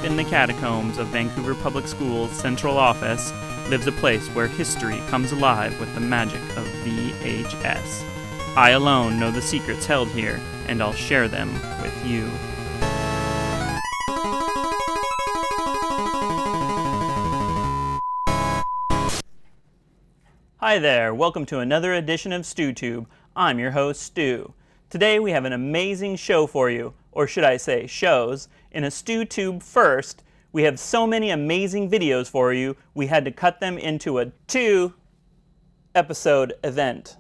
in the catacombs of Vancouver Public Schools' central office lives a place where history comes alive with the magic of VHS. I alone know the secrets held here, and I'll share them with you. Hi there, welcome to another edition of Stu Tube. I'm your host, Stu. Today we have an amazing show for you, or should I say shows. In a Stu Tube first, we have so many amazing videos for you, we had to cut them into a 2-episode event.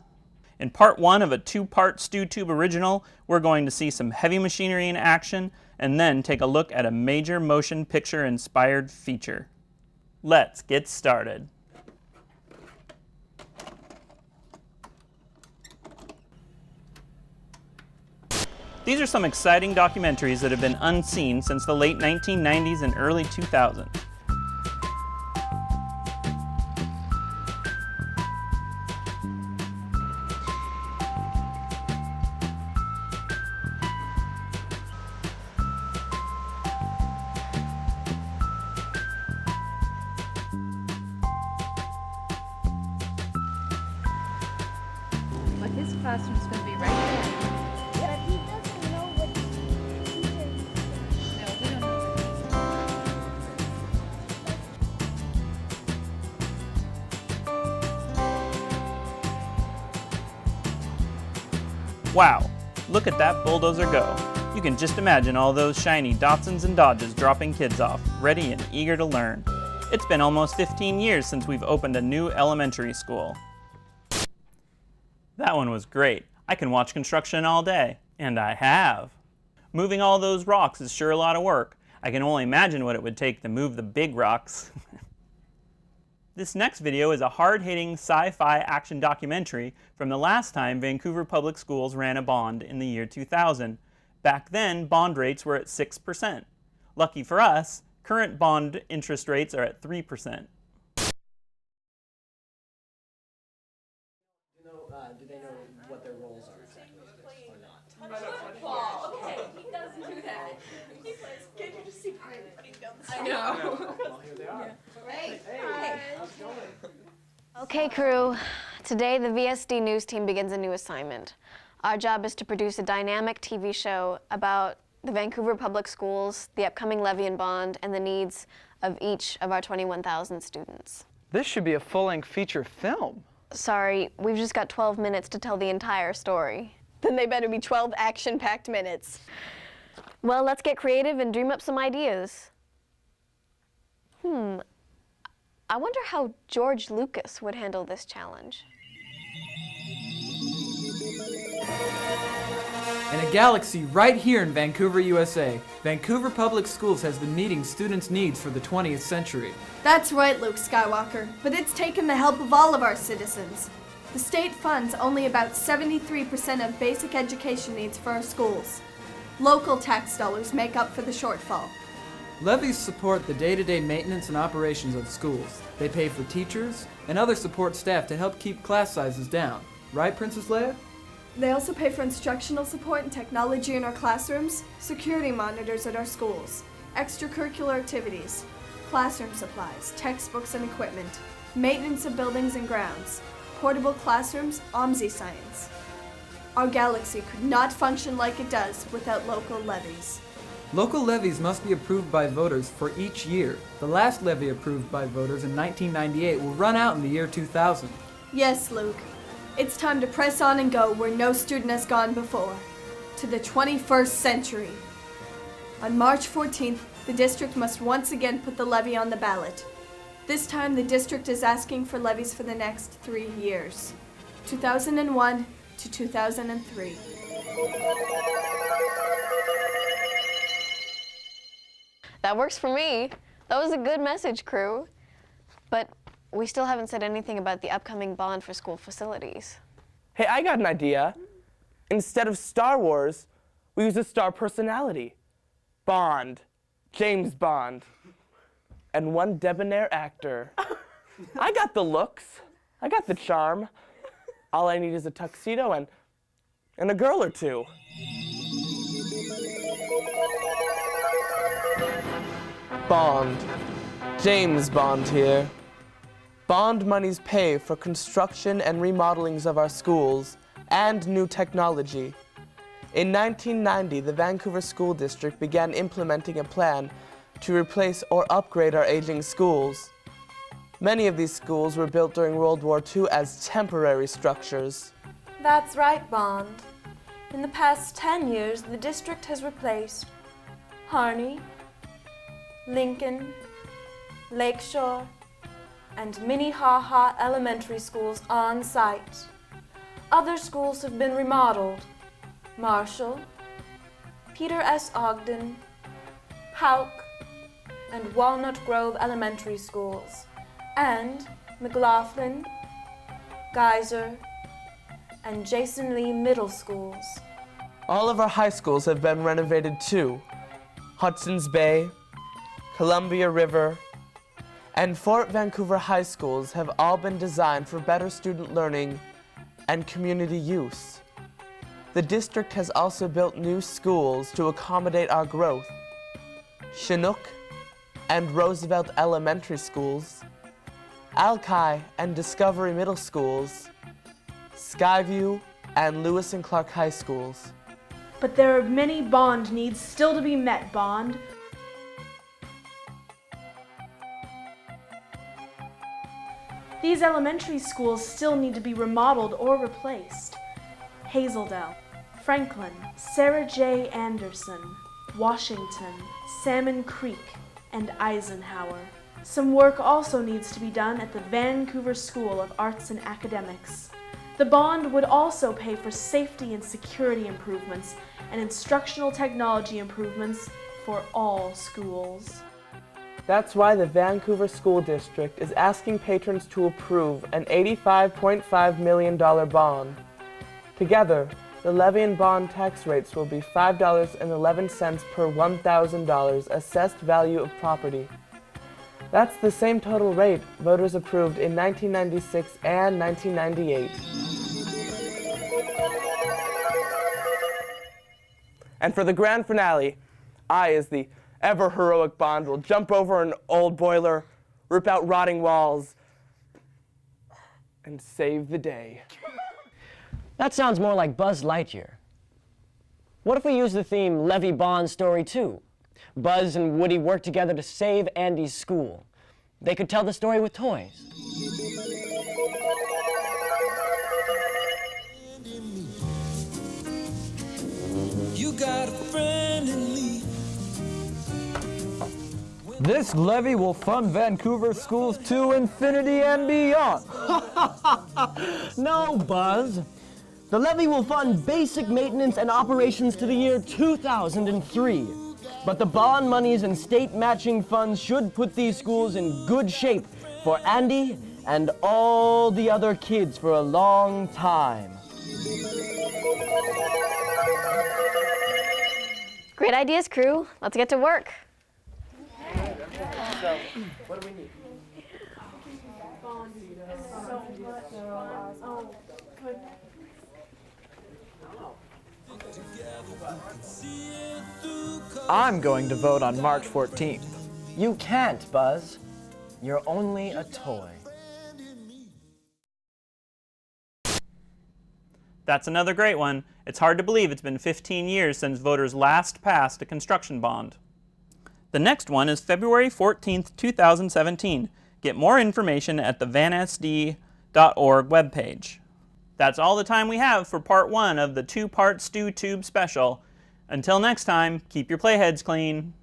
In part 1 of a 2-part Stu Tube original, we're going to see some heavy machinery in action, and then take a look at a major motion picture inspired feature. Let's get started. These are some exciting documentaries that have been unseen since the late 1990s and early 2000s. But his classroom's going to be right there. But he doesn't know what teacher. No, we don't know. Wow, look at that bulldozer go. You can just imagine all those shiny Dotsons and Dodges dropping kids off, ready and eager to learn. It's been almost 15 years since we've opened a new elementary school. That one was great. I can watch construction all day. And I have. Moving all those rocks is sure a lot of work. I can only imagine what it would take to move the big rocks. This next video is a hard-hitting sci-fi action documentary from the last time Vancouver Public Schools ran a bond in the year 2000. Back then, bond rates were at 6%. Lucky for us, current bond interest rates are at 3%. Do they know what their roles are exactly or not? Football. Okay, he does do that. He plays. Can you just see Brian putting down the I know. Well, here they are. Hey, Hey, how's it going? Okay, crew. Today, the VSD News team begins a new assignment. Our job is to produce a dynamic TV show about the Vancouver Public Schools, the upcoming Levien Bond, and the needs of each of our 21,000 students. This should be a full-length feature film. Sorry, we've just got 12 minutes to tell the entire story. Then they better be 12 action-packed minutes. Well, let's get creative and dream up some ideas. I wonder how George Lucas would handle this challenge. In a galaxy right here in Vancouver, USA, Vancouver Public Schools has been meeting students' needs for the 20th century. That's right, Luke Skywalker, but it's taken the help of all of our citizens. The state funds only about 73% of basic education needs for our schools. Local tax dollars make up for the shortfall. Levies support the day-to-day maintenance and operations of schools. They pay for teachers and other support staff to help keep class sizes down. Right, Princess Leia? They also pay for instructional support and technology in our classrooms, security monitors at our schools, extracurricular activities, classroom supplies, textbooks and equipment, maintenance of buildings and grounds, portable classrooms, OMSI science. Our galaxy could not function like it does without local levies. Local levies must be approved by voters for each year. The last levy approved by voters in 1998 will run out in the year 2000. Yes, Luke. It's time to press on and go where no student has gone before, to the 21st century. On March 14th, the district must once again put the levy on the ballot. This time, the district is asking for levies for the next 3 years, 2001 to 2003. That works for me. That was a good message, crew. But we still haven't said anything about the upcoming bond for school facilities. Hey, I got an idea. Instead of Star Wars, we use a star personality. Bond. James Bond. And one debonair actor. I got the looks. I got the charm. All I need is a tuxedo and a girl or two. Bond. James Bond here. Bond monies pay for construction and remodelings of our schools and new technology. In 1990, the Vancouver School District began implementing a plan to replace or upgrade our aging schools. Many of these schools were built during World War II as temporary structures. That's right, Bond. In the past 10 years, the district has replaced Harney, Lincoln, Lakeshore, and Minnehaha elementary schools on site. Other schools have been remodeled. Marshall, Peter S. Ogden, Pauk, and Walnut Grove elementary schools, and McLaughlin, Geyser, and Jason Lee middle schools. All of our high schools have been renovated too. Hudson's Bay, Columbia River, and Fort Vancouver high schools have all been designed for better student learning and community use. The district has also built new schools to accommodate our growth. Chinook and Roosevelt elementary schools, Alki and Discovery middle schools, Skyview and Lewis and Clark high schools. But there are many Bond needs still to be met, Bond. These elementary schools still need to be remodeled or replaced. Hazeldale, Franklin, Sarah J. Anderson, Washington, Salmon Creek, and Eisenhower. Some work also needs to be done at the Vancouver School of Arts and Academics. The bond would also pay for safety and security improvements and instructional technology improvements for all schools. That's why the Vancouver School District is asking patrons to approve an $85.5 million bond. Together, the Levien Bond tax rates will be $5.11 per $1,000 assessed value of property. That's the same total rate voters approved in 1996 and 1998. And for the grand finale, I, as the ever-heroic Bond, will jump over an old boiler, rip out rotting walls, and save the day. That sounds more like Buzz Lightyear. What if we use the theme Levien Bond Story 2? Buzz and Woody work together to save Andy's school. They could tell the story with toys. You got a friend in me. This levy will fund Vancouver schools to infinity and beyond. No, Buzz. The levy will fund basic maintenance and operations to the year 2003. But the bond monies and state matching funds should put these schools in good shape for Andy and all the other kids for a long time. Great ideas, crew. Let's get to work. So, what do we need? I'm going to vote on March 14th. You can't, Buzz. You're only a toy. That's another great one. It's hard to believe it's been 15 years since voters last passed a construction bond. The next one is February 14th, 2017. Get more information at the vansd.org webpage. That's all the time we have for part 1 of the 2-part Stu Tube special. Until next time, keep your playheads clean.